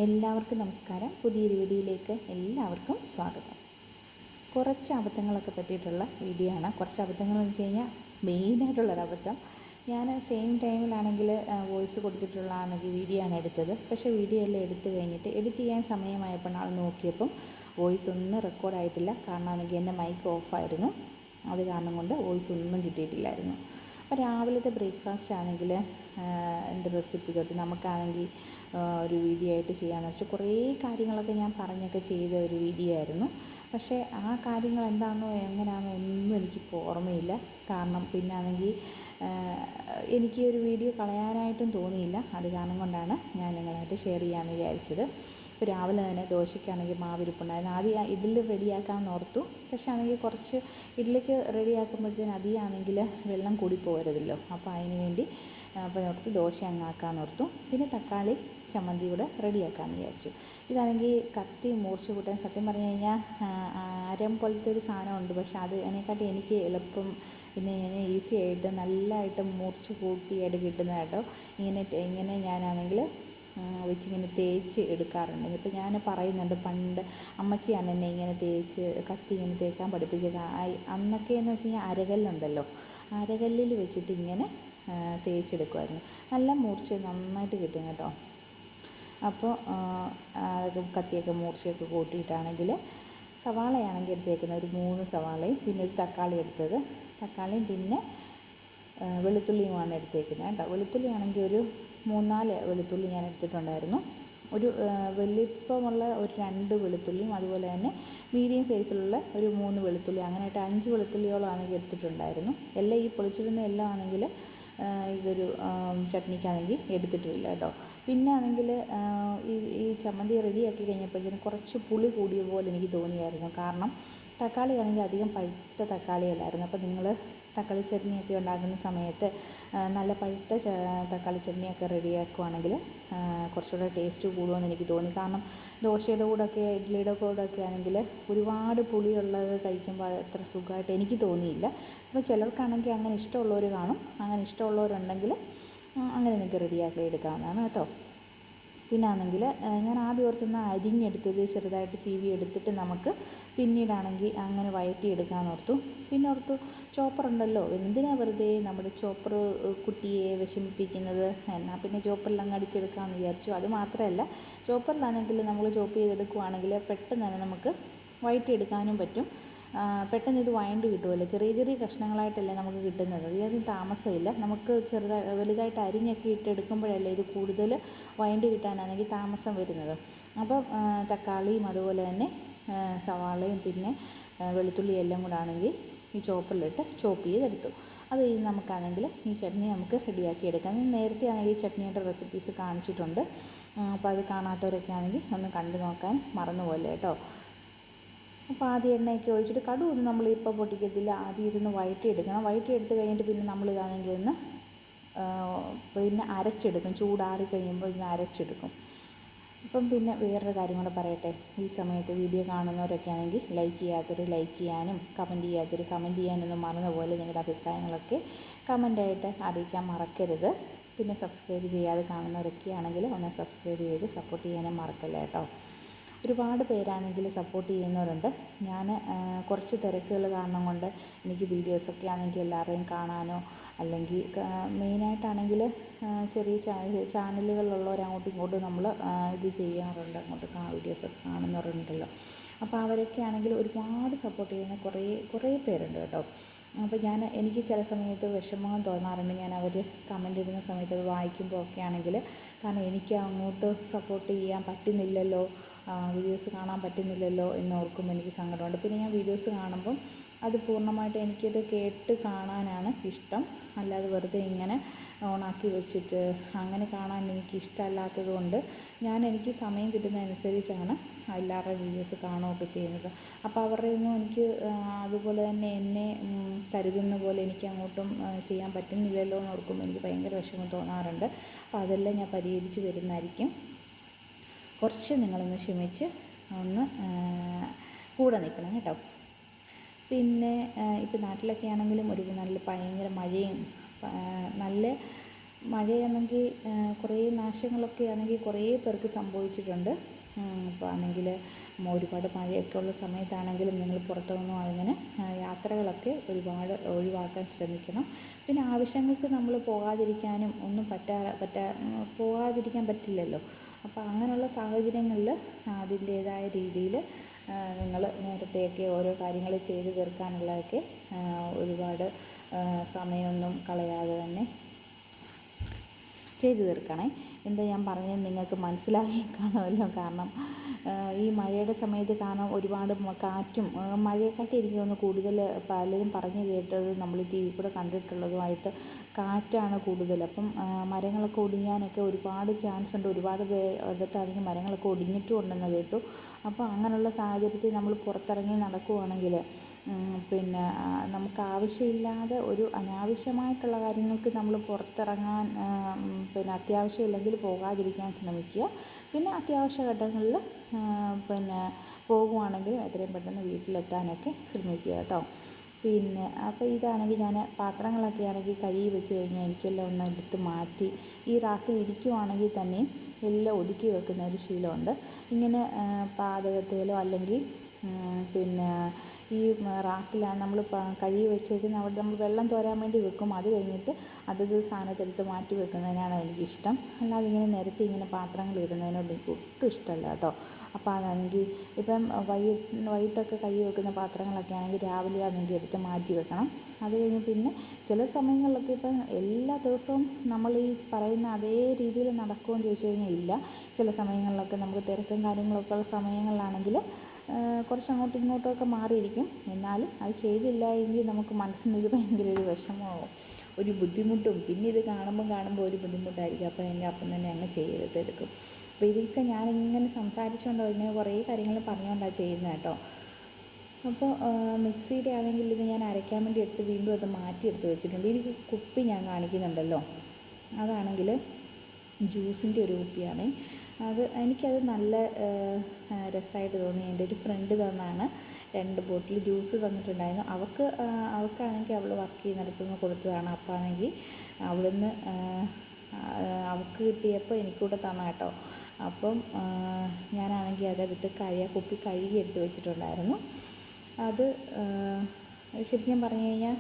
എല്ലാവർക്കും നമസ്കാരം. പുതിയൊരു വീഡിയോയിലേക്ക് എല്ലാവർക്കും സ്വാഗതം. കുറച്ച് അബദ്ധങ്ങളൊക്കെ പറ്റിയിട്ടുള്ള വീഡിയോ ആണ്. കുറച്ച് അബദ്ധങ്ങളെന്ന് വെച്ച് കഴിഞ്ഞാൽ മെയിനായിട്ടുള്ളൊരബദ്ധം, ഞാൻ സെയിം ടൈമിലാണെങ്കിൽ വോയിസ് കൊടുത്തിട്ടുള്ളതാണെങ്കിൽ വീഡിയോ ആണ് എടുത്തത്. പക്ഷേ വീഡിയോ എല്ലാം എടുത്തു കഴിഞ്ഞിട്ട് എഡിറ്റ് ചെയ്യാൻ സമയമായപ്പോൾ നാളെ നോക്കിയപ്പം വോയിസ് ഒന്നും റെക്കോർഡായിട്ടില്ല. കാരണം ആണെങ്കിൽ എൻ്റെ മൈക്ക് ഓഫായിരുന്നു. അത് കാരണം കൊണ്ട് വോയിസ് ഒന്നും കിട്ടിയിട്ടില്ലായിരുന്നു. അപ്പോൾ രാവിലത്തെ ബ്രേക്ക്ഫാസ്റ്റ് ആണെങ്കിൽ എൻ്റെ റെസിപ്പി തൊട്ട് നമുക്കാണെങ്കിൽ ഒരു വീഡിയോ ആയിട്ട് ചെയ്യാമെന്ന് വെച്ചാൽ കുറേ കാര്യങ്ങളൊക്കെ ഞാൻ പറഞ്ഞൊക്കെ ചെയ്ത ഒരു വീഡിയോ ആയിരുന്നു. പക്ഷേ ആ കാര്യങ്ങൾ എന്താണെന്നോ എങ്ങനെയാണെന്നോ ഒന്നും എനിക്കിപ്പോൾ ഓർമ്മയില്ല. കാരണം പിന്നെ ആണെങ്കിൽ എനിക്ക് ഒരു വീഡിയോ കളയാനായിട്ടും തോന്നിയില്ല. അത് കാരണം കൊണ്ടാണ് ഞാൻ നിങ്ങളായിട്ട് ഷെയർ ചെയ്യാമെന്ന് വിചാരിച്ചത്. ഇപ്പോൾ രാവിലെ തന്നെ ദോശയ്ക്കാണെങ്കിൽ മാവിരിപ്പുണ്ടായിരുന്നു. ആദ്യം ഇഡ്ഡലി റെഡിയാക്കാമെന്ന് ഓർത്തു. പക്ഷേ ആണെങ്കിൽ കുറച്ച് ഇഡ്ഡലിക്ക് റെഡിയാക്കുമ്പോഴത്തേന് അധികമാണെങ്കിൽ വെള്ളം കൂടി പോകരുതല്ലോ. അപ്പോൾ അതിന് വേണ്ടി അപ്പോൾ ഓർത്ത് ദോശ അങ്ങാക്കാമെന്ന് ഓർത്തു. പിന്നെ തക്കാളി ചമ്മന്തി കൂടെ റെഡിയാക്കാമെന്ന് വിചാരിച്ചു. ഇതാണെങ്കിൽ കത്തി മൂർച്ച കൂട്ടാൻ സത്യം പറഞ്ഞു കഴിഞ്ഞാൽ അരം പോലത്തെ ഒരു സാധനമുണ്ട്. പക്ഷേ അത് അതിനെക്കാട്ടി എനിക്ക് എളുപ്പം പിന്നെ ഈസി ആയിട്ട് നല്ലതായിട്ട് മൂർച്ച കൂട്ടിയായിട്ട് കിട്ടുന്നത് കേട്ടോ. ഇങ്ങനെ ഞാനാണെങ്കിൽ വെച്ചിങ്ങനെ തേച്ച് എടുക്കാറുണ്ട്. ഇപ്പോൾ ഞാൻ പറയുന്നുണ്ട്, പണ്ട് അമ്മച്ചിയാണ് എന്നെ ഇങ്ങനെ തേച്ച് കത്തി ഇങ്ങനെ തേക്കാൻ പഠിപ്പിച്ചത്. അന്നൊക്കെയെന്ന് വെച്ച് കഴിഞ്ഞാൽ അരകല്ലുണ്ടല്ലോ, അരകല്ലിൽ വെച്ചിട്ട് ഇങ്ങനെ തേച്ചെടുക്കുമായിരുന്നു. നല്ല മൂർച്ച നന്നായിട്ട് കിട്ടും കേട്ടോ. അപ്പോൾ കത്തിയൊക്കെ മൂർച്ചയൊക്കെ കൂട്ടിയിട്ടാണെങ്കിൽ സവാളയാണെങ്കിൽ എടുത്തേക്കുന്നത് ഒരു 3 സവാളയും പിന്നെ ഒരു തക്കാളി എടുത്തത്, തക്കാളിയും പിന്നെ വെളുത്തുള്ളിയുമാണ് എടുത്തേക്കുന്നത് കേട്ടോ. വെളുത്തുള്ളി ആണെങ്കിൽ ഒരു 3-4 വെളുത്തുള്ളി ഞാൻ എടുത്തിട്ടുണ്ടായിരുന്നു. ഒരു വലിപ്പമുള്ള ഒരു 2 വെളുത്തുള്ളിയും അതുപോലെ തന്നെ മീഡിയം സൈസിലുള്ള ഒരു 3 വെളുത്തുള്ളി, അങ്ങനെയായിട്ട് 5 വെളുത്തുള്ളിയോളം ആണെങ്കിൽ എടുത്തിട്ടുണ്ടായിരുന്നു. എല്ലാം ഈ പൊളിച്ചിടുന്ന എല്ലാം ആണെങ്കിൽ ഇതൊരു ചട്നിക്കാണെങ്കിൽ എടുത്തിട്ടുമില്ല കേട്ടോ. പിന്നെ ആണെങ്കിൽ ഈ ചമ്മന്തി റെഡിയാക്കി കഴിഞ്ഞപ്പോഴത്തേനും കുറച്ച് പുളി കൂടിയ പോലെ എനിക്ക് തോന്നിയായിരുന്നു. കാരണം തക്കാളി ആണെങ്കിൽ അധികം പഴുത്ത തക്കാളിയല്ലായിരുന്നു. അപ്പോൾ നിങ്ങൾ തക്കാളി ചട്നിയൊക്കെ ഉണ്ടാക്കുന്ന സമയത്ത് നല്ല പഴുത്ത തക്കാളി ചട്നിയൊക്കെ റെഡിയാക്കുവാണെങ്കിൽ കുറച്ചുകൂടെ ടേസ്റ്റ് കൂടുമെന്ന് എനിക്ക് തോന്നി. കാരണം ദോശയുടെ കൂടെയൊക്കെ ഇഡ്ഡലിയുടെ കൂടെയൊക്കെ ആണെങ്കിൽ ഒരുപാട് പുളിയുള്ളത് കഴിക്കുമ്പോൾ അത്ര സുഖമായിട്ട് എനിക്ക് തോന്നിയില്ല. അപ്പോൾ ചിലർക്കാണെങ്കിൽ അങ്ങനെ ഇഷ്ടമുള്ളവർ കാണും. അങ്ങനെ ഇഷ്ടമുള്ളവരുണ്ടെങ്കിൽ അങ്ങനെ നിങ്ങൾക്ക് റെഡിയാക്കി എടുക്കാവുന്നതാണ് കേട്ടോ. പിന്നെ ആണെങ്കിൽ ഞാൻ ആദ്യം ഓർത്തുന്ന അരിഞ്ഞെടുത്തത് ചെറുതായിട്ട് ചീവി എടുത്തിട്ട് നമുക്ക് പിന്നീടാണെങ്കിൽ അങ്ങനെ വഴറ്റിയെടുക്കാമെന്ന് ഓർത്തു. പിന്നെ ഓർത്തു ചോപ്പറുണ്ടല്ലോ, എന്തിനാ വെറുതെ നമ്മുടെ ചോപ്പർ കുട്ടിയെ വിഷമിപ്പിക്കുന്നത്, എന്നാൽ പിന്നെ ചോപ്പറിൽ അങ്ങ് അടിച്ചെടുക്കാമെന്ന് വിചാരിച്ചു. അത് മാത്രമല്ല, ചോപ്പറിലാണെങ്കിൽ നമ്മൾ ചോപ്പ് ചെയ്തെടുക്കുവാണെങ്കിൽ പെട്ടെന്ന് തന്നെ നമുക്ക് വഴറ്റിയെടുക്കാനും പറ്റും. പെട്ടെന്ന് ഇത് വഴണ്ട് കിട്ടുമല്ലോ. ചെറിയ ചെറിയ കഷ്ണങ്ങളായിട്ടല്ലേ നമുക്ക് കിട്ടുന്നത്. ഇതിനകത്ത് താമസമില്ല. നമുക്ക് വലുതായിട്ട് അരിഞ്ഞൊക്കെ ഇട്ടെടുക്കുമ്പോഴല്ലേ ഇത് കൂടുതൽ വഴണ്ട് കിട്ടാനാണെങ്കിൽ താമസം വരുന്നത്. അപ്പം തക്കാളിയും അതുപോലെ തന്നെ സവാളയും പിന്നെ വെളുത്തുള്ളി എല്ലാം കൂടെ ആണെങ്കിൽ ഈ ചോപ്പറിലിട്ട് ചോപ്പ് ചെയ്തെടുത്തു. അത് കഴിഞ്ഞ് നമുക്കാണെങ്കിൽ ഈ ചട്നി നമുക്ക് റെഡിയാക്കി എടുക്കാം. ഞാൻ നേരത്തെ ആണെങ്കിൽ ഈ ചട്നിയുടെ റെസിപ്പീസ് കാണിച്ചിട്ടുണ്ട്. അപ്പോൾ അത് കാണാത്തവരൊക്കെ ആണെങ്കിൽ ഒന്ന് കണ്ടു നോക്കാൻ മറന്നുപോലെ കേട്ടോ. അപ്പോൾ ആദ്യം എണ്ണയൊക്കെ ഒഴിച്ചിട്ട് കടുവൊന്നും നമ്മളിപ്പോൾ പൊട്ടിക്കത്തില്ല. ആദ്യം ഇതൊന്ന് വഴറ്റിയെടുക്കണം. വഴറ്റിയെടുത്ത് കഴിഞ്ഞിട്ട് പിന്നെ നമ്മളിതാണെങ്കിൽ ഒന്ന് പിന്നെ അരച്ചെടുക്കും. ചൂടാറി കഴിയുമ്പോൾ ഇന്ന് അരച്ചെടുക്കും. അപ്പം പിന്നെ വേറൊരു കാര്യം കൂടെ പറയട്ടെ. ഈ സമയത്ത് വീഡിയോ കാണുന്നവരൊക്കെ ആണെങ്കിൽ ലൈക്ക് ചെയ്യാത്തൊരു ലൈക്ക് ചെയ്യാനും കമൻറ്റ് ചെയ്യാത്തൊരു കമൻറ്റ് ചെയ്യാനൊന്നും മറന്നുപോലെ നിങ്ങളുടെ അഭിപ്രായങ്ങളൊക്കെ കമൻറ്റായിട്ട് അറിയിക്കാൻ മറക്കരുത്. പിന്നെ സബ്സ്ക്രൈബ് ചെയ്യാതെ കാണുന്നവരൊക്കെ ആണെങ്കിൽ ഒന്ന് സബ്സ്ക്രൈബ് ചെയ്ത് സപ്പോർട്ട് ചെയ്യാനും മറക്കല്ല കേട്ടോ. ഒരുപാട് പേരാണെങ്കിൽ സപ്പോർട്ട് ചെയ്യുന്നവരുണ്ട്. ഞാൻ കുറച്ച് തിരക്കുകൾ കാരണം കൊണ്ട് എനിക്ക് വീഡിയോസൊക്കെ ആണെങ്കിൽ എല്ലാവരെയും കാണാനോ അല്ലെങ്കിൽ മെയിനായിട്ടാണെങ്കിൽ ചെറിയ ചാനലുകളിലുള്ളവർ അങ്ങോട്ടും ഇങ്ങോട്ടും നമ്മൾ ഇത് ചെയ്യാറുണ്ട്. അങ്ങോട്ട് വീഡിയോസൊക്കെ കാണുന്നവരുണ്ടല്ലോ. അപ്പോൾ അവരൊക്കെ ആണെങ്കിൽ ഒരുപാട് സപ്പോർട്ട് ചെയ്യുന്ന കുറേ പേരുണ്ട് കേട്ടോ. അപ്പോൾ എനിക്ക് ചില സമയത്ത് വിഷമം തോന്നാറുണ്ട്. ഞാൻ അവർ കമൻ്റ് ഇടുന്ന സമയത്ത് അത് വായിക്കുമ്പോൾ ഒക്കെ ആണെങ്കിൽ. കാരണം എനിക്ക് അങ്ങോട്ട് സപ്പോർട്ട് ചെയ്യാൻ പറ്റുന്നില്ലല്ലോ, വീഡിയോസ് കാണാൻ പറ്റുന്നില്ലല്ലോ എന്നോർക്കുമ്പോൾ എനിക്ക് സങ്കടമുണ്ട്. പിന്നെ ഞാൻ വീഡിയോസ് കാണുമ്പം അത് പൂർണ്ണമായിട്ട് എനിക്കത് കേട്ട് കാണാനാണ് ഇഷ്ടം. അല്ലാതെ വെറുതെ ഇങ്ങനെ ഓണാക്കി വെച്ചിട്ട് അങ്ങനെ കാണാൻ എനിക്ക് ഇഷ്ടമല്ലാത്തത് കൊണ്ട് എനിക്ക് സമയം കിട്ടുന്നതനുസരിച്ചാണ് എല്ലാവരുടെയും വീഡിയോസ് കാണുകയൊക്കെ ചെയ്യുന്നത്. അപ്പോൾ അവരുടെ ഒന്നും എനിക്ക് അതുപോലെ തന്നെ എന്നെ കരുതുന്ന പോലെ എനിക്ക് അങ്ങോട്ടും ചെയ്യാൻ പറ്റുന്നില്ലല്ലോ എന്ന് ഓർക്കുമ്പോൾ എനിക്ക് ഭയങ്കര വിഷമം തോന്നാറുണ്ട്. അപ്പോൾ അതെല്ലാം ഞാൻ പരിഹരിച്ച് വരുന്നതായിരിക്കും. കുറച്ച് നിങ്ങളൊന്ന് ക്ഷമിച്ച് ഒന്ന് കൂടെ നിൽക്കണം കേട്ടോ. പിന്നെ ഇപ്പോൾ നാട്ടിലൊക്കെ ആണെങ്കിലും ഒരു നല്ല ഭയങ്കര മഴയും നല്ല മഴയാണെങ്കിൽ കുറേ നാശങ്ങളൊക്കെ ആണെങ്കിൽ കുറേ പേർക്ക് സംഭവിച്ചിട്ടുണ്ട്. ഇപ്പോൾ ആണെങ്കിൽ ഒരുപാട് മഴയൊക്കെ ഉള്ള സമയത്താണെങ്കിലും നിങ്ങൾ പുറത്തൊന്നും അങ്ങനെ യാത്രകളൊക്കെ ഒരുപാട് ഒഴിവാക്കാൻ ശ്രമിക്കണം. പിന്നെ ആവശ്യങ്ങൾക്ക് നമ്മൾ പോകാതിരിക്കാനും ഒന്നും പോകാതിരിക്കാൻ പറ്റില്ലല്ലോ. അപ്പോൾ അങ്ങനെയുള്ള സാഹചര്യങ്ങളിൽ അതിൻ്റേതായ രീതിയിൽ നിങ്ങൾ നേരത്തെയൊക്കെ ഓരോ കാര്യങ്ങൾ ചെയ്തു തീർക്കാനുള്ളതൊക്കെ ഒരുപാട് സമയമൊന്നും കളയാതെ തന്നെ ചെയ്തു തീർക്കണേ. എന്താ ഞാൻ പറഞ്ഞത് നിങ്ങൾക്ക് മനസ്സിലായി കാണുമല്ലോ. കാരണം ഈ മഴയുടെ സമയത്ത് കാരണം ഒരുപാട് കാറ്റും മഴയെക്കാട്ടി എനിക്ക് തോന്നുന്നു കൂടുതൽ പലരും പറഞ്ഞു കേട്ടത് നമ്മൾ ടി വി കൂടെ കണ്ടിട്ടുള്ളതുമായിട്ട് കാറ്റാണ് കൂടുതൽ. അപ്പം മരങ്ങളൊക്കെ ഒടിയാനൊക്കെ ഒരുപാട് ചാൻസ് ഉണ്ട്. ഒരുപാട് അടുത്താണെങ്കിൽ മരങ്ങളൊക്കെ ഒടിഞ്ഞിട്ടും ഉണ്ടെന്ന് കേട്ടു. അപ്പോൾ അങ്ങനെയുള്ള സാഹചര്യത്തിൽ നമ്മൾ പുറത്തിറങ്ങി നടക്കുകയാണെങ്കിൽ പിന്നെ നമുക്ക് ആവശ്യമില്ലാതെ ഒരു അനാവശ്യമായിട്ടുള്ള കാര്യങ്ങൾക്ക് നമ്മൾ പുറത്തിറങ്ങാൻ പിന്നെ അത്യാവശ്യമില്ലെങ്കിൽ പോകാതിരിക്കാൻ ശ്രമിക്കുക. പിന്നെ അത്യാവശ്യ ഘട്ടങ്ങളിൽ പിന്നെ പോകുവാണെങ്കിലും എത്രയും പെട്ടെന്ന് വീട്ടിലെത്താനൊക്കെ ശ്രമിക്കുക കേട്ടോ. പിന്നെ അപ്പോൾ ഇതാണെങ്കിൽ ഞാൻ പാത്രങ്ങളൊക്കെ ആണെങ്കിൽ കഴുകി വെച്ച് കഴിഞ്ഞാൽ എനിക്കെല്ലാം ഒന്ന് എടുത്ത് മാറ്റി ഈ റാക്കിൽ ഇരിക്കുവാണെങ്കിൽ തന്നെയും എല്ലാം ഒതുക്കി വെക്കുന്ന ഒരു ശീലമുണ്ട്. ഇങ്ങനെ പാചകത്തിലോ അല്ലെങ്കിൽ പിന്നെ ഈ റാക്കിലാണ് നമ്മൾ കഴുകി വെച്ചേക്കുന്ന അവിടെ നമ്മൾ വെള്ളം തോരാൻ വേണ്ടി വെക്കും. അത് കഴിഞ്ഞിട്ട് അതത് സ്ഥാനത്തെടുത്ത് മാറ്റി വെക്കുന്നതിനാണ് എനിക്കിഷ്ടം. അല്ലാതെ ഇങ്ങനെ നിരത്തി ഇങ്ങനെ പാത്രങ്ങൾ ഇടുന്നതിനോട് എനിക്ക് ഒട്ടും ഇഷ്ടമല്ല കേട്ടോ. അപ്പോൾ അതാണെങ്കിൽ ഇപ്പം വൈകിട്ടൊക്കെ കഴുകി വെക്കുന്ന പാത്രങ്ങളൊക്കെ ആണെങ്കിൽ രാവിലെ ആണെങ്കിൽ എടുത്ത് മാറ്റി വെക്കണം. അത് കഴിഞ്ഞ് പിന്നെ ചില സമയങ്ങളിലൊക്കെ ഇപ്പം എല്ലാ ദിവസവും നമ്മൾ ഈ പറയുന്ന അതേ രീതിയിൽ നടക്കുമെന്ന് ചോദിച്ചു കഴിഞ്ഞാൽ ഇല്ല. ചില സമയങ്ങളിലൊക്കെ നമുക്ക് തിരക്കും കാര്യങ്ങളൊക്കെ ഉള്ള സമയങ്ങളിലാണെങ്കിൽ കുറച്ച് അങ്ങോട്ടും ഇങ്ങോട്ടുമൊക്കെ മാറിയിരിക്കും. എന്നാലും അത് ചെയ്തില്ല എങ്കിൽ നമുക്ക് മനസ്സിനൊരു ഭയങ്കര ഒരു വിഷമമാവും, ഒരു ബുദ്ധിമുട്ടും. പിന്നെ ഇത് കാണുമ്പോൾ ഒരു ബുദ്ധിമുട്ടായിരിക്കും. അപ്പോൾ എൻ്റെ അപ്പം തന്നെ അങ്ങ് ചെയ്തെടുക്കും. അപ്പോൾ ഇതൊക്കെ ഞാനിങ്ങനെ സംസാരിച്ചുകൊണ്ടോ ഇങ്ങനെ കുറേ കാര്യങ്ങൾ പറഞ്ഞുകൊണ്ടാണ് ചെയ്യുന്നത് കേട്ടോ. അപ്പോൾ മിക്സിയുടെ ആണെങ്കിൽ ഇത് ഞാൻ അരയ്ക്കാൻ വേണ്ടി എടുത്ത് വീണ്ടും അത് മാറ്റിയെടുത്ത് വെച്ചിട്ടുണ്ട്. ഈ കുപ്പി ഞാൻ കാണിക്കുന്നുണ്ടല്ലോ, അതാണെങ്കിൽ ജ്യൂസിൻ്റെ ഒരു കുപ്പിയാണ്. എനിക്കത് നല്ല രസമായിട്ട് തോന്നി. എൻ്റെ ഒരു ഫ്രണ്ട് തന്നാണ് 2 ബോട്ടിൽ ജ്യൂസ് തന്നിട്ടുണ്ടായിരുന്നു. അവൾക്കാണെങ്കിൽ അവൾ വർക്ക് ചെയ്യുന്നിടത്തുനിന്ന് കൊടുത്തതാണ്. അപ്പോൾ ആണെങ്കിൽ അവിടുന്ന് അവൾക്ക് കിട്ടിയപ്പോൾ എനിക്കൂടെ തന്ന കേട്ടോ. അപ്പം ഞാനാണെങ്കിൽ അതെടുത്ത് കുപ്പി കഴുകി എടുത്ത് വെച്ചിട്ടുണ്ടായിരുന്നു. അത് ശരിക്കും പറഞ്ഞു കഴിഞ്ഞാൽ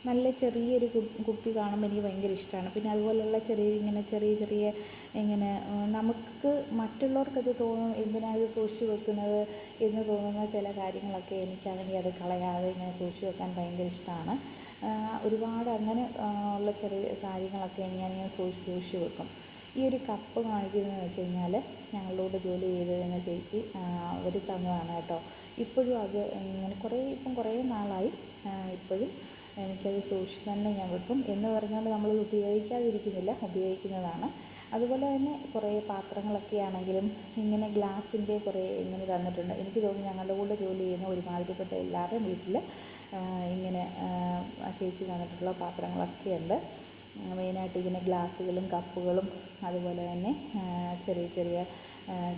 നല്ല ചെറിയൊരു കുപ്പി കാണുമ്പോൾ എനിക്ക് ഭയങ്കര ഇഷ്ടമാണ്. പിന്നെ അതുപോലെയുള്ള ചെറിയ ഇങ്ങനെ നമുക്ക് മറ്റുള്ളവർക്കത് തോന്നും എന്തിനാണ് ഇത് സൂക്ഷിച്ച് വെക്കുന്നത് എന്ന് തോന്നുന്ന ചില കാര്യങ്ങളൊക്കെ എനിക്കാണെങ്കിൽ അത് കളയാതെ ഇങ്ങനെ സൂക്ഷിച്ച് വെക്കാൻ ഭയങ്കര ഇഷ്ടമാണ്. ഒരുപാട് അങ്ങനെ ഉള്ള ചെറിയ കാര്യങ്ങളൊക്കെ ഞാനിങ്ങനെ സൂക്ഷിച്ച് വെക്കും. ഈ ഒരു കപ്പ് കാണിക്കുന്നതെന്ന് വെച്ച് കഴിഞ്ഞാൽ ഞങ്ങളുടെ കൂടെ ജോലി ചെയ്തിരുന്ന ചേച്ചി അവർ തന്നതാണ് കേട്ടോ. ഇപ്പോഴും അത് ഇങ്ങനെ കുറേ നാളായി ഇപ്പോഴും എനിക്കത് സൂക്ഷിച്ച് തന്നെ ഞാൻ വെക്കും. എന്ന് പറഞ്ഞുകൊണ്ട് നമ്മളത് ഉപയോഗിക്കാതിരിക്കുന്നില്ല, ഉപയോഗിക്കുന്നതാണ്. അതുപോലെ തന്നെ കുറേ പാത്രങ്ങളൊക്കെ ആണെങ്കിലും ഇങ്ങനെ ഗ്ലാസിൻ്റെ കുറേ ഇങ്ങനെ തന്നിട്ടുണ്ട്. എനിക്ക് തോന്നുന്നു ഞങ്ങളുടെ കൂടെ ജോലി ചെയ്യുന്ന ഒരുമാതിരിപ്പെട്ട എല്ലാവരുടെയും വീട്ടിൽ ഇങ്ങനെ ചേച്ചി തന്നിട്ടുള്ള പാത്രങ്ങളൊക്കെ ഉണ്ട്. മെയിനായിട്ട് ഇങ്ങനെ ഗ്ലാസ്സുകളും കപ്പുകളും അതുപോലെ തന്നെ ചെറിയ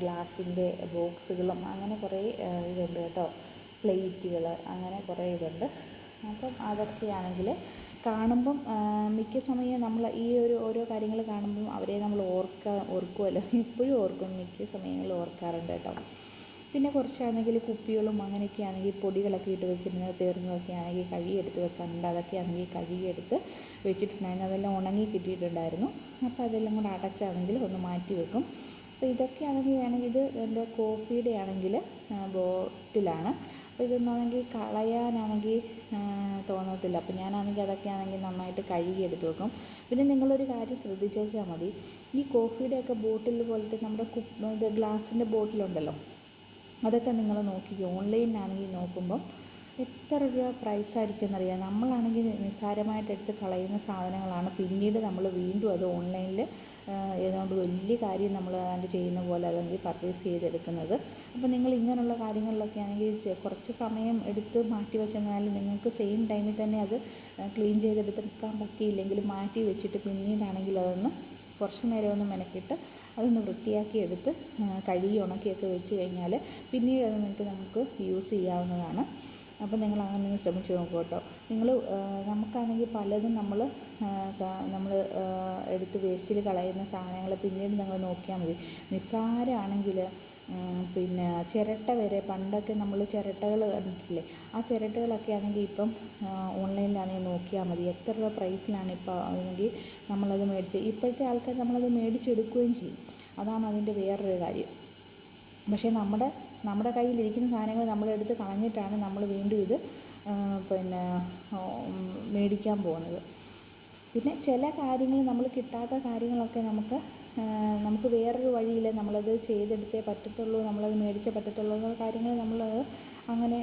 ഗ്ലാസിൻ്റെ ബോക്സുകളും അങ്ങനെ കുറേ ഇതുണ്ട് കേട്ടോ. പ്ലേറ്റുകൾ അങ്ങനെ കുറേ ഇതുണ്ട്. അപ്പം അതൊക്കെയാണെങ്കിൽ കാണുമ്പം മിക്ക സമയം നമ്മൾ ഈ ഓരോ കാര്യങ്ങൾ കാണുമ്പം അവരെ നമ്മൾ ഓർക്കുമല്ലോ. ഇപ്പോഴും ഓർക്കും, മിക്ക സമയങ്ങളിൽ ഓർക്കാറുണ്ട് കേട്ടോ. പിന്നെ കുറച്ചാണെങ്കിൽ കുപ്പികളും അങ്ങനെയൊക്കെ ആണെങ്കിൽ പൊടികളൊക്കെ ഇട്ട് വെച്ചിരുന്നത് തീർന്നതൊക്കെ ആണെങ്കിൽ കഴുകിയെടുത്ത് വെക്കാറുണ്ട്. അതൊക്കെ ആണെങ്കിൽ കഴുകിയെടുത്ത് വെച്ചിട്ടുണ്ടായിരുന്നു. അതെല്ലാം ഉണങ്ങി കിട്ടിയിട്ടുണ്ടായിരുന്നു. അപ്പോൾ അതെല്ലാം കൂടെ അടച്ചാണെങ്കിൽ ഒന്ന് മാറ്റി വെക്കും. അപ്പോൾ ഇതൊക്കെ ആണെങ്കിൽ വേണമെങ്കിൽ ഇത് എൻ്റെ കോഫിയുടെ ആണെങ്കിൽ ബോട്ടിലാണ്. അപ്പോൾ ഇതൊന്നാണെങ്കിൽ കളയാനാണെങ്കിൽ തോന്നത്തില്ല. അപ്പോൾ ഞാനാണെങ്കിൽ അതൊക്കെ ആണെങ്കിൽ നന്നായിട്ട് കഴുകിയെടുത്ത് വെക്കും. പിന്നെ നിങ്ങളൊരു കാര്യം ശ്രദ്ധിച്ചാൽ മതി, ഈ കോഫിയുടെയൊക്കെ ബോട്ടിൽ പോലത്തെ നമ്മുടെ ഇത് ഗ്ലാസിൻ്റെ ബോട്ടിലുണ്ടല്ലോ, അതൊക്കെ നിങ്ങൾ നോക്കിക്കോ. ഓൺലൈനിലാണെങ്കിൽ നോക്കുമ്പം എത്ര രൂപ പ്രൈസായിരിക്കും എന്നറിയാം. നമ്മളാണെങ്കിൽ നിസ്സാരമായിട്ട് എടുത്ത് കളയുന്ന സാധനങ്ങളാണ് പിന്നീട് നമ്മൾ വീണ്ടും അത് ഓൺലൈനിൽ ഏതാണ്ട് വലിയ കാര്യം നമ്മൾ ഏതാണ്ട് ചെയ്യുന്ന പോലെ അതെങ്കിൽ പർച്ചേസ് ചെയ്തെടുക്കുന്നത്. അപ്പോൾ നിങ്ങൾ ഇങ്ങനെയുള്ള കാര്യങ്ങളിലൊക്കെ ആണെങ്കിൽ കുറച്ച് സമയം എടുത്ത് മാറ്റി വെച്ചെന്നാൽ നിങ്ങൾക്ക് സെയിം ടൈമിൽ തന്നെ അത് ക്ലീൻ ചെയ്തെടുക്കാൻ പറ്റിയില്ലെങ്കിൽ മാറ്റി വെച്ചിട്ട് പിന്നീടാണെങ്കിൽ അതൊന്ന് കുറച്ച് നേരം ഒന്ന് മെനക്കിട്ട് അതൊന്ന് വൃത്തിയാക്കി എടുത്ത് കഴുകി ഉണക്കിയൊക്കെ വെച്ച് കഴിഞ്ഞാൽ പിന്നീട് അത് നമുക്ക് യൂസ് ചെയ്യാവുന്നതാണ്. അപ്പോൾ നിങ്ങൾ അങ്ങനെ ഒന്ന് ശ്രമിച്ച് നോക്കൂ കേട്ടോ. നിങ്ങൾ നമുക്കാണെങ്കിൽ പലതും നമ്മൾ എടുത്ത് വേസ്റ്റിൽ കളയുന്ന സാധനങ്ങൾ പിന്നീട് നിങ്ങൾ നോക്കിയാൽ മതി. നിസ്സാരമാണെങ്കിൽ പിന്നെ ചിരട്ട വരെ പണ്ടൊക്കെ നമ്മൾ ചിരട്ടകൾ കണ്ടിട്ടില്ലേ, ആ ചിരട്ടകളൊക്കെ ആണെങ്കിൽ ഇപ്പം ഓൺലൈനിലാണെങ്കിൽ നോക്കിയാൽ മതി എത്ര രൂപ പ്രൈസിലാണ് ഇപ്പോൾ ആണെങ്കിൽ നമ്മളത് മേടിച്ച്. ഇപ്പോഴത്തെ ആൾക്കാർ നമ്മളത് മേടിച്ചെടുക്കുകയും ചെയ്യും, അതാണ് അതിൻ്റെ വേറൊരു കാര്യം. പക്ഷേ നമ്മുടെ കയ്യിലിരിക്കുന്ന സാധനങ്ങൾ നമ്മളെടുത്ത് കളഞ്ഞിട്ടാണ് നമ്മൾ വീണ്ടും ഇത് പിന്നെ മേടിക്കാൻ പോകുന്നത്. പിന്നെ ചില കാര്യങ്ങൾ നമ്മൾ കിട്ടാത്ത കാര്യങ്ങളൊക്കെ നമുക്ക് വേറൊരു വഴിയിൽ നമ്മളത് ചെയ്തെടുത്തേ പറ്റത്തുള്ളൂ, നമ്മളത് മേടിച്ചേ പറ്റത്തുള്ളൂ എന്നുള്ള കാര്യങ്ങൾ നമ്മൾ അങ്ങനെ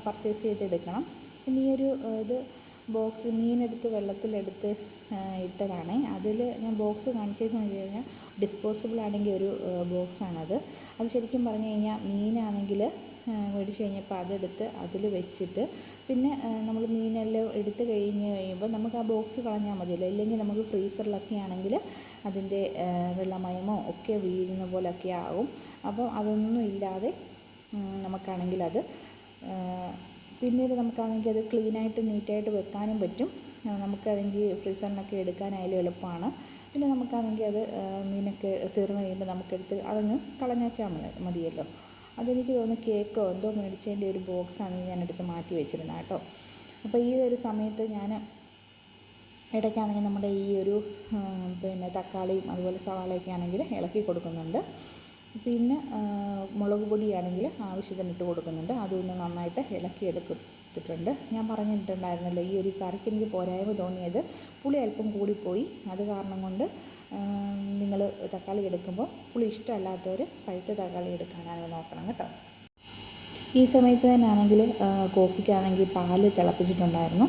പർച്ചേസ് ചെയ്തെടുക്കണം. പിന്നെ ഈ ഒരു ഇത് ബോക്സ് മീനെടുത്ത് വെള്ളത്തിലെടുത്ത് ഇട്ടതാണ്. അതിൽ ഞാൻ ബോക്സ് കാണിച്ചതെന്ന് വെച്ച് കഴിഞ്ഞാൽ ഡിസ്പോസിബിൾ ആണെങ്കിൽ ഒരു ബോക്സാണത്. അത് ശരിക്കും പറഞ്ഞു കഴിഞ്ഞാൽ മീനാണെങ്കിൽ മേടിച്ച് കഴിഞ്ഞപ്പോൾ അതെടുത്ത് അതിൽ വെച്ചിട്ട് പിന്നെ നമ്മൾ മീനെല്ലാം എടുത്ത് കഴിയുമ്പോൾ നമുക്ക് ആ ബോക്സ് കളഞ്ഞാൽ മതിയല്ലോ. ഇല്ലെങ്കിൽ നമുക്ക് ഫ്രീസറിലൊക്കെ ആണെങ്കിൽ അതിൻ്റെ വെള്ളമയമോ ഒക്കെ വീഴുന്ന പോലെയൊക്കെ ആകും. അപ്പോൾ അതൊന്നും ഇല്ലാതെ നമുക്കാണെങ്കിൽ അത് പിന്നീട് നമുക്കാണെങ്കിൽ അത് ക്ലീനായിട്ട് നീറ്റായിട്ട് വെക്കാനും പറ്റും. നമുക്കാണെങ്കിൽ ഫ്രീസറിനൊക്കെ എടുക്കാനായാലും എളുപ്പമാണ്. പിന്നെ നമുക്കാണെങ്കിൽ അത് മീനൊക്കെ തീർന്നു കഴിയുമ്പോൾ നമുക്കെടുത്ത് അതങ്ങ് കളഞ്ഞാച്ചാൽ മതിയല്ലോ. അതെനിക്ക് തോന്നുന്നു കേക്കോ എന്തോ മേടിച്ചതിൻ്റെ ഒരു ബോക്സാണ് ഞാനെടുത്ത് മാറ്റി വെച്ചിരുന്നത് കേട്ടോ. അപ്പോൾ ഈ ഒരു സമയത്ത് ഞാൻ ഇടയ്ക്കാണെങ്കിൽ നമ്മുടെ ഈ ഒരു പിന്നെ തക്കാളിയും അതുപോലെ സവാളയൊക്കെ ആണെങ്കിൽ ഇളക്കി കൊടുക്കുന്നുണ്ട്. പിന്നെ മുളക് പൊടിയാണെങ്കിൽ ആവശ്യത്തിന് ഇട്ട് കൊടുക്കുന്നുണ്ട്. അതൊന്ന് നന്നായിട്ട് ഇളക്കി എടുത്തിട്ടുണ്ട്. ഞാൻ പറഞ്ഞിട്ടുണ്ടായിരുന്നല്ലോ ഈ ഒരു കറിക്ക് എനിക്ക് പോരായ്മ തോന്നിയത് പുളി അല്പം കൂടിപ്പോയി. അത് കാരണം കൊണ്ട് നിങ്ങൾ തക്കാളി എടുക്കുമ്പോൾ പുളി ഇഷ്ടമല്ലാത്തവർ പഴുത്ത തക്കാളി എടുക്കാനാണ് നോക്കണം കേട്ടോ. ഈ സമയത്ത് തന്നെയാണെങ്കിൽ കോഫിക്കാണെങ്കിൽ പാല് തിളപ്പിച്ചിട്ടുണ്ടായിരുന്നു,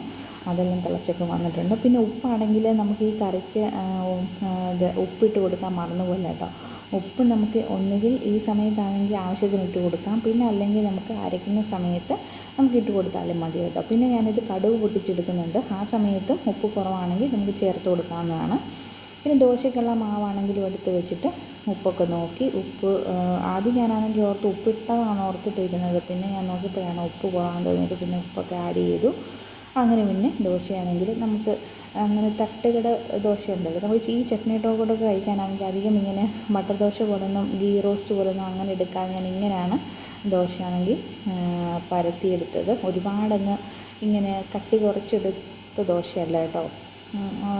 അതെല്ലാം തിളച്ചൊക്കെ വന്നിട്ടുണ്ട്. പിന്നെ ഉപ്പാണെങ്കിൽ നമുക്ക് ഈ കറിക്ക് ഉപ്പിട്ട് കൊടുക്കാൻ മറന്നുപോയില്ല കേട്ടോ. ഉപ്പ് നമുക്ക് ഒന്നുകിൽ ഈ സമയത്താണെങ്കിൽ ആവശ്യത്തിന് ഇട്ട് കൊടുക്കാം, പിന്നെ അല്ലെങ്കിൽ നമുക്ക് അരയ്ക്കുന്ന സമയത്ത് നമുക്ക് ഇട്ട് കൊടുത്താലും മതി കേട്ടോ. പിന്നെ ഞാനിത് കടുക് പൊട്ടിച്ചെടുക്കുന്നുണ്ട്, ആ സമയത്തും ഉപ്പ് കുറവാണെങ്കിൽ നമുക്ക് ചേർത്ത് കൊടുക്കാവുന്നതാണ്. പിന്നെ ദോശയ്ക്കുള്ള മാവാണെങ്കിലും എടുത്ത് വെച്ചിട്ട് ഉപ്പൊക്കെ നോക്കി ആദ്യം ഞാനാണെങ്കിൽ ഉപ്പിട്ടതാണ് ഓർത്തിട്ടിരുന്നത്. പിന്നെ ഞാൻ നോക്കിയപ്പോഴാണ് ഉപ്പ് കുറവാൻ തോന്നിയിട്ട് പിന്നെ ഉപ്പൊക്കെ ആഡ് ചെയ്തു. അങ്ങനെ പിന്നെ ദോശയാണെങ്കിൽ നമുക്ക് അങ്ങനെ തട്ടുകട ദോശ ഉണ്ടല്ലോ, നമുക്ക് ഈ ചട്നിയുടെ കൂടെ കഴിക്കാനാണെങ്കിൽ അധികം ഇങ്ങനെ ബട്ടർ ദോശ പോലൊന്നും ഗീ റോസ്റ്റ് പോലൊന്നും അങ്ങനെ എടുക്കാൻ ഞാൻ ഇങ്ങനെയാണ് ദോശയാണെങ്കിൽ പരത്തിയെടുത്തത്. ഒരുപാടങ്ങ് ഇങ്ങനെ കട്ടി കുറച്ചെടുത്ത ദോശയല്ല കേട്ടോ,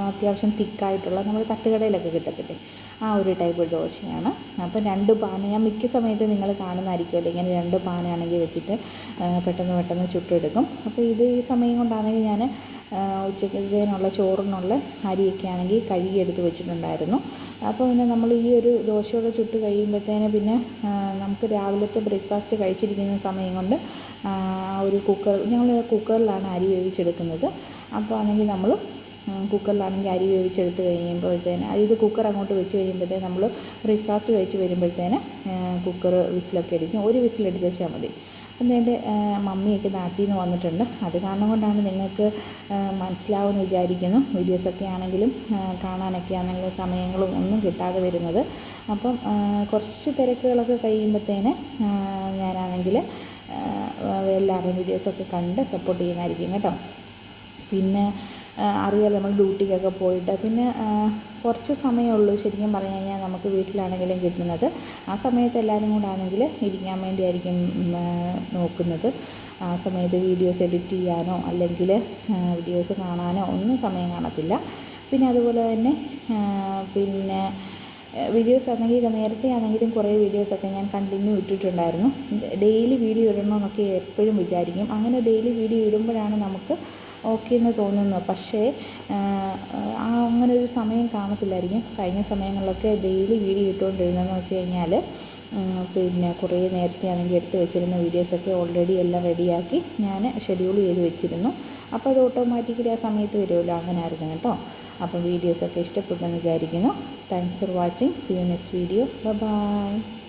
അത്യാവശ്യം തിക്കായിട്ടുള്ള നമ്മൾ തട്ടുകടയിലൊക്കെ കിട്ടത്തില്ലേ ആ ഒരു ടൈപ്പ് ദോശയാണ്. അപ്പം 2 പാന ഞാൻ മിക്ക സമയത്ത് നിങ്ങൾ കാണുന്നതായിരിക്കുമല്ലോ, ഇങ്ങനെ 2 പാനാണെങ്കിൽ വെച്ചിട്ട് പെട്ടെന്ന് ചുട്ടെടുക്കും. അപ്പോൾ ഈ സമയം കൊണ്ടാണെങ്കിൽ ഞാൻ ഉച്ചക്കത്തേനുള്ള ചോറിനുള്ള അരിയൊക്കെ ആണെങ്കിൽ കഴുകിയെടുത്ത് വെച്ചിട്ടുണ്ടായിരുന്നു. അപ്പോൾ പിന്നെ നമ്മൾ ഈ ഒരു ദോശയോടെ ചുട്ട് കഴിയുമ്പോഴത്തേന് പിന്നെ നമുക്ക് രാവിലത്തെ ബ്രേക്ക്ഫാസ്റ്റ് കഴിച്ചിരിക്കുന്ന സമയം കൊണ്ട് ഒരു ഞങ്ങൾ കുക്കറിലാണ് അരി വേവിച്ചെടുക്കുന്നത്. അപ്പോൾ ആണെങ്കിൽ നമ്മൾ കുക്കറിലാണെങ്കിൽ അരി വേവിച്ചെടുത്ത് കഴിയുമ്പോഴത്തേന് ഇത് കുക്കർ അങ്ങോട്ട് വെച്ച് കഴിയുമ്പോഴത്തേന് നമ്മൾ ബ്രേക്ക്ഫാസ്റ്റ് കഴിച്ച് വരുമ്പോഴത്തേന് കുക്കർ വിസിലൊക്കെ അടിക്കും. ഒരു വിസിലടിച്ചാൽ മതി. അപ്പം എൻ്റെ മമ്മിയൊക്കെ നാട്ടിൽ നിന്ന് വന്നിട്ടുണ്ട്, അത് കാരണം കൊണ്ടാണ് നിങ്ങൾക്ക് മനസ്സിലാവുമെന്ന് വിചാരിക്കുന്നു. വീഡിയോസൊക്കെ ആണെങ്കിലും കാണാനൊക്കെ ആണെങ്കിലും സമയങ്ങളും ഒന്നും കിട്ടാതെ വരുന്നത്. അപ്പം കുറച്ച് തിരക്കുകളൊക്കെ കഴിയുമ്പോഴത്തേന് ഞാനാണെങ്കിൽ എല്ലാവരുടെയും വീഡിയോസൊക്കെ കണ്ട് സപ്പോർട്ട് ചെയ്യുന്നതായിരിക്കും കേട്ടോ. പിന്നെ അറിയാലോ നമ്മൾ ഡ്യൂട്ടിക്കൊക്കെ പോയിട്ട് പിന്നെ കുറച്ച് സമയമുള്ളൂ ശരിക്കും പറഞ്ഞു കഴിഞ്ഞാൽ നമുക്ക് വീട്ടിലാണെങ്കിലും കിട്ടുന്നത്. ആ സമയത്ത് എല്ലാവരും കൂടെ ആണെങ്കിൽ ഇരിക്കാൻ വേണ്ടിയായിരിക്കും നോക്കുന്നത്. ആ സമയത്ത് വീഡിയോസ് എഡിറ്റ് ചെയ്യാനോ അല്ലെങ്കിൽ വീഡിയോസ് കാണാനോ ഒന്നും സമയം കാണത്തില്ല. പിന്നെ അതുപോലെ തന്നെ പിന്നെ വീഡിയോസ് ആണെങ്കിൽ നേരത്തെ ആണെങ്കിലും കുറേ വീഡിയോസൊക്കെ ഞാൻ കണ്ടിന്യൂ ഇട്ടിട്ടുണ്ടായിരുന്നു. ഡെയിലി വീഡിയോ ഇടണമെന്നൊക്കെ എപ്പോഴും വിചാരിക്കും. അങ്ങനെ ഡെയിലി വീഡിയോ ഇടുമ്പോഴാണ് നമുക്ക് ഓക്കെ എന്ന് തോന്നുന്നത്. പക്ഷേ അങ്ങനെ ഒരു സമയം കാണത്തില്ലായിരിക്കും. കഴിഞ്ഞ സമയങ്ങളിലൊക്കെ ഡെയിലി വീഡിയോ ഇട്ടുകൊണ്ടിരുന്നതെന്ന് വെച്ച് കഴിഞ്ഞാൽ പിന്നെ കുറേ നേരത്തെ ആണെങ്കിൽ എടുത്ത് വെച്ചിരുന്ന വീഡിയോസൊക്കെ ഓൾറെഡി എല്ലാം റെഡിയാക്കി ഞാൻ ഷെഡ്യൂൾ ചെയ്ത് വെച്ചിരുന്നു. അപ്പോൾ അത് ഓട്ടോമാറ്റിക്കലി ആ സമയത്ത് വരുമല്ലോ, അങ്ങനെ ആയിരുന്നു കേട്ടോ. അപ്പം വീഡിയോസൊക്കെ ഇഷ്ടപ്പെട്ടെന്ന് വിചാരിക്കുന്നു. Thanks for watching. See you next video. By.